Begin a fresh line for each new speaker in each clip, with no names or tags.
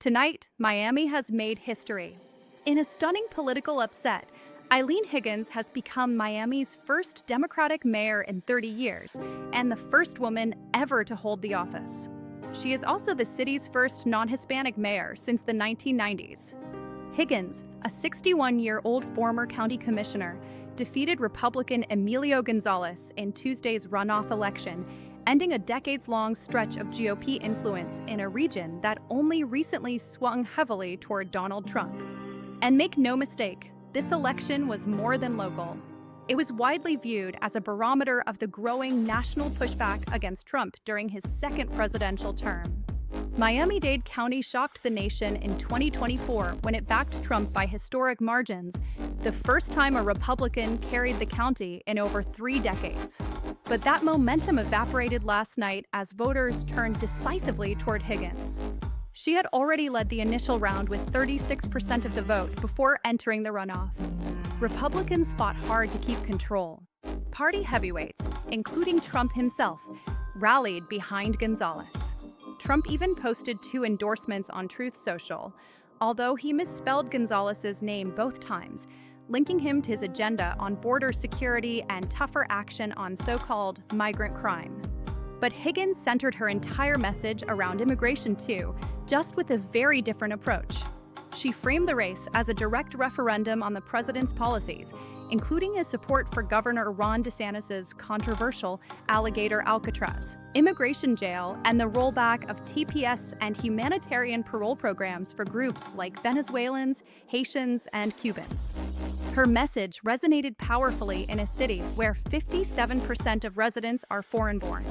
Tonight, Miami has made history. In a stunning political upset, Eileen Higgins has become Miami's first Democratic mayor in 30 years and the first woman ever to hold the office. She is also the city's first non-Hispanic mayor since the 1990s. Higgins, a 61-year-old former county commissioner, defeated Republican Emilio González in Tuesday's runoff election, ending a decades-long stretch of GOP influence in a region that only recently swung heavily toward Donald Trump. And make no mistake, this election was more than local. It was widely viewed as a barometer of the growing national pushback against Trump during his second presidential term. Miami-Dade County shocked the nation in 2024 when it backed Trump by historic margins, the first time a Republican carried the county in over 3 decades. But that momentum evaporated last night as voters turned decisively toward Higgins. She had already led the initial round with 36% of the vote before entering the runoff. Republicans fought hard to keep control. Party heavyweights, including Trump himself, rallied behind González. Trump even posted 2 endorsements on Truth Social, although he misspelled González's name both times, linking him to his agenda on border security and tougher action on so-called migrant crime. But Higgins centered her entire message around immigration too, just with a very different approach. She framed the race as a direct referendum on the president's policies, including his support for Governor Ron DeSantis' controversial Alligator Alcatraz, immigration jail, and the rollback of TPS and humanitarian parole programs for groups like Venezuelans, Haitians, and Cubans. Her message resonated powerfully in a city where 57% of residents are foreign-born.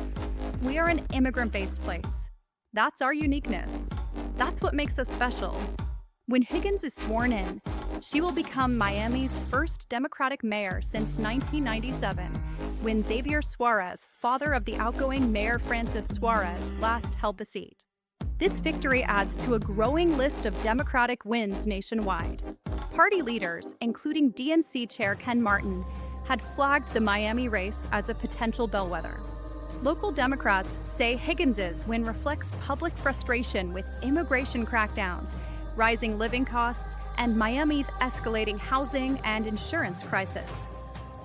We are an immigrant-based place. That's our uniqueness. That's what makes us special. When Higgins is sworn in, she will become Miami's first Democratic mayor since 1997, when Xavier Suarez, father of the outgoing Mayor Francis Suarez, last held the seat. This victory adds to a growing list of Democratic wins nationwide. Party leaders, including DNC Chair Ken Martin, had flagged the Miami race as a potential bellwether. Local Democrats say Higgins's win reflects public frustration with immigration crackdowns, rising living costs, and Miami's escalating housing and insurance crisis.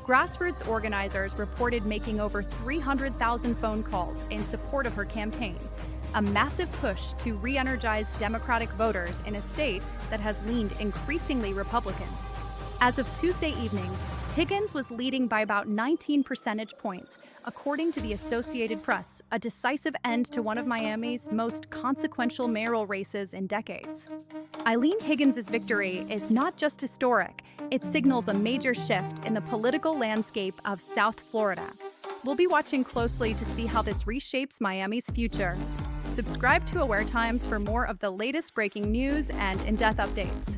Grassroots organizers reported making over 300,000 phone calls in support of her campaign, a massive push to re-energize Democratic voters in a state that has leaned increasingly Republican. As of Tuesday evening, Higgins was leading by about 19 percentage points, according to the Associated Press, a decisive end to one of Miami's most consequential mayoral races in decades. Eileen Higgins' victory is not just historic, it signals a major shift in the political landscape of South Florida. We'll be watching closely to see how this reshapes Miami's future. Subscribe to AwareTimes for more of the latest breaking news and in-depth updates.